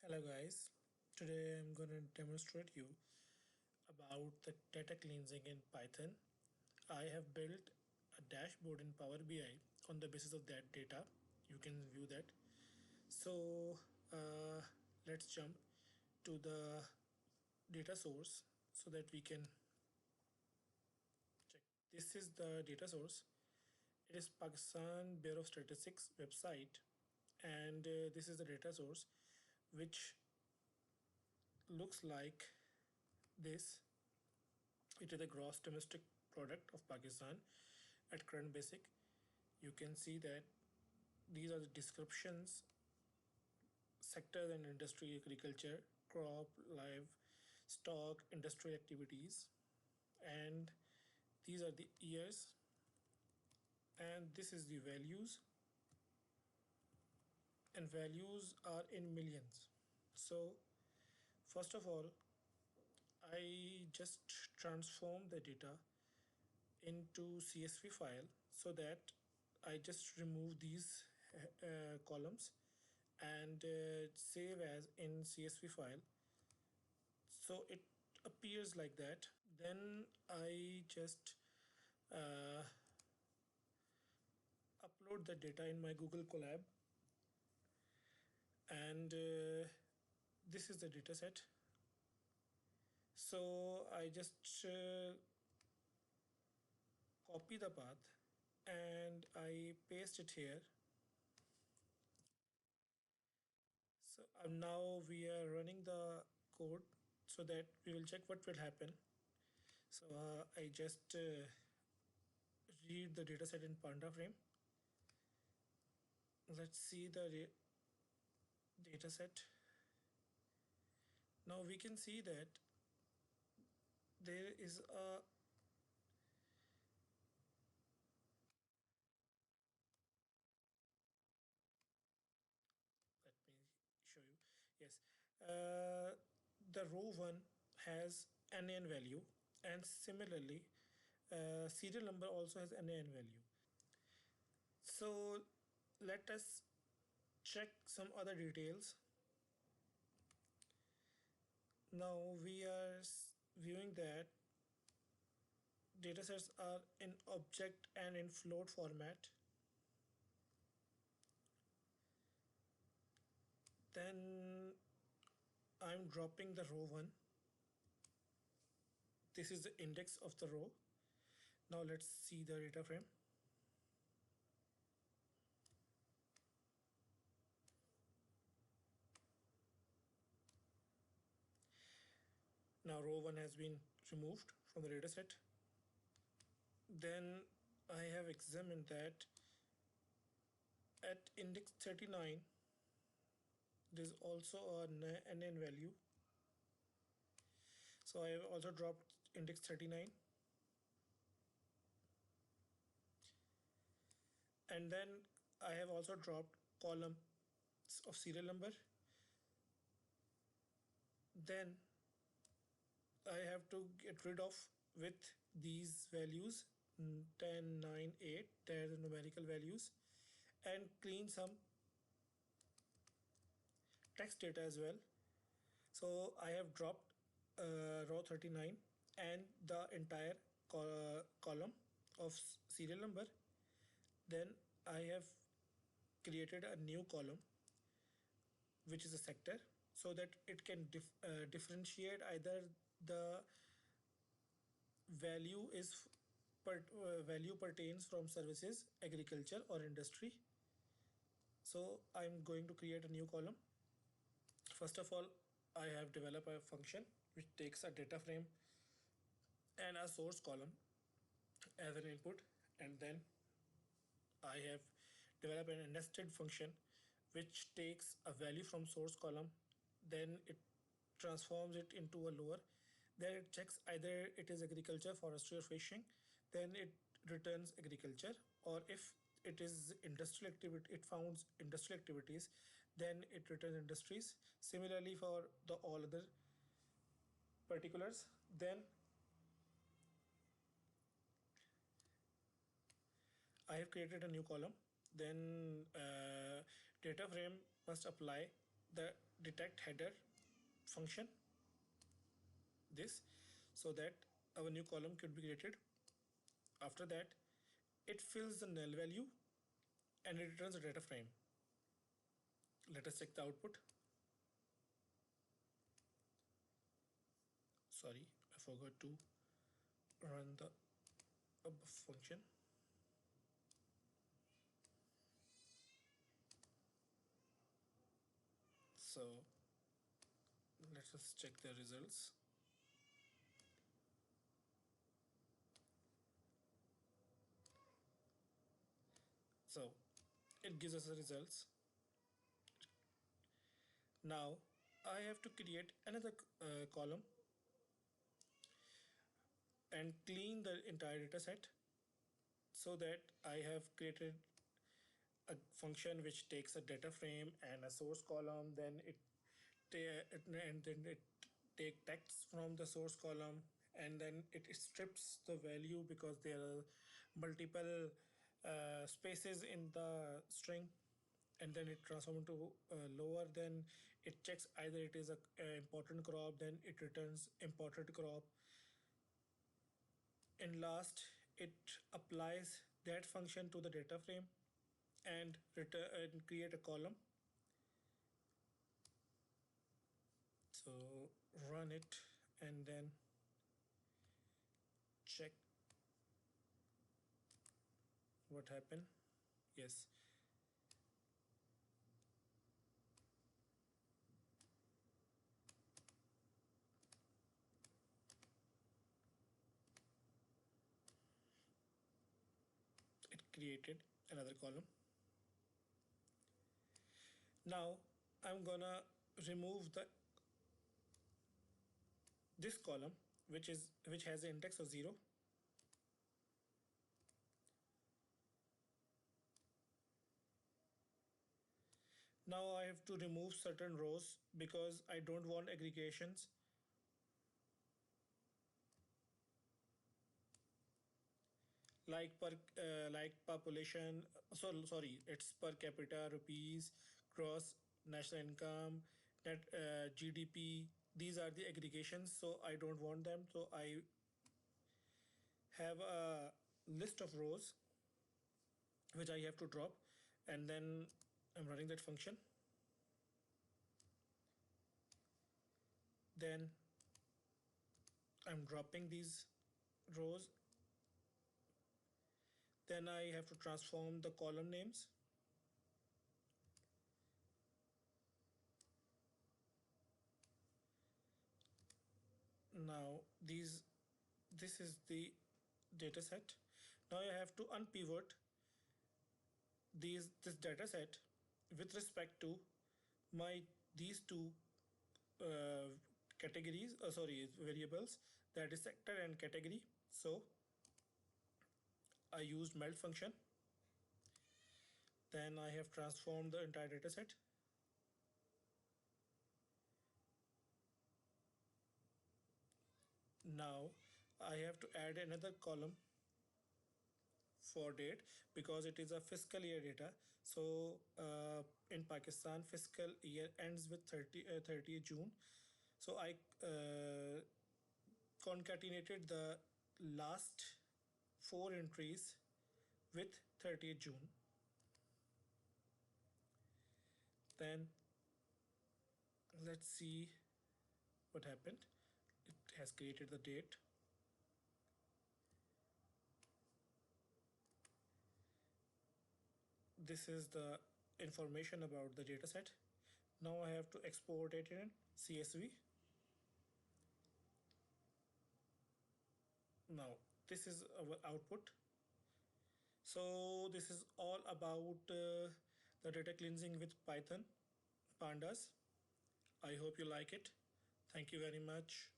Hello guys, today I'm going to demonstrate you about the data cleansing in Python. I have built a dashboard in Power BI on the basis of that data. You can view that. So let's jump to the data source so that we can check. This is the data source. It is Pakistan Bureau of Statistics website, and this is the data source which looks like this. It is the gross domestic product of Pakistan at current basic. You can see that these are the descriptions, sectors and industry, agriculture, crop, livestock, industrial activities, and these are the years, and this is the values, and values are in millions. So first of all, I just transform the data into CSV file so that I just remove these columns and save as in CSV file, so it appears like that. Then I just uh, upload the data in my Google Colab, and this is the data set. So I just copy the path and I paste it here. So now we are running the code so that we will check what will happen. So I just read the dataset in Panda frame. Let's see the dataset. Now we can see that there is a let me show you. Yes, the row 1 has NaN value, and similarly serial number also has NaN value. So let us check some other details. Now we are viewing that datasets are in object and in float format. Then I'm dropping the row 1. This is the index of the row. Now let's see the data frame. Now row 1 has been removed from the dataset. Then I have examined that at index 39 there is also a NaN value. So I have also dropped index 39, and then I have also dropped column of serial number. Then I have to get rid of with these values 10, 9, 8, they're the numerical values, and clean some text data as well. So I have dropped row 39 and the entire column of serial number. Then I have created a new column which is a sector, so that it can differentiate either the value is value pertains from services, agriculture or industry. So I'm going to create a new column. First of all, I have developed a function which takes a data frame and a source column as an input, and then I have developed a nested function which takes a value from source column, then it transforms it into a lower, then it checks either it is agriculture, forestry or fishing, then it returns agriculture, or if it is industrial activity, it founds industrial activities, then it returns industries. Similarly for the all other particulars. Then I have created a new column. Then data frame must apply the detect header function, this, so that our new column could be created. After that, it fills the null value and it returns a data frame. Let us check the output. Sorry, I forgot to run the above function. So let us check the results. So it gives us the results. Now I have to create another column and clean the entire data set, so that I have created a function which takes a data frame and a source column, then and then it take text from the source column, and then it strips the value because there are multiple spaces in the string, and then it transforms into lower. Then it checks either it is a important crop, then it returns imported crop. And last, it applies that function to the data frame and return and create a column. So run it and then check what happened. Yes, it created another column. Now I'm gonna remove the this column which has an index of 0. Now I have to remove certain rows because I don't want aggregations. Like population, sorry, it's per capita, rupees, gross national income, net GDP. These are the aggregations, so I don't want them. So I have a list of rows which I have to drop, and then I'm running that function. Then I'm dropping these rows. Then I have to transform the column names. Now this is the data set. Now I have to unpivot this data set with respect to my these two uh, categories, sorry, variables, that is sector and category. So I used melt function. Then I have transformed the entire data set. Now I have to add another column for date because it is a fiscal year data. So in Pakistan, fiscal year ends with 30th June. So I concatenated the last 4 entries with 30th June. Then let's see what happened. It has created the date. This is the information about the dataset. Now I have to export it in CSV. Now this is our output. So this is all about the data cleansing with Python, Pandas. I hope you like it. Thank you very much.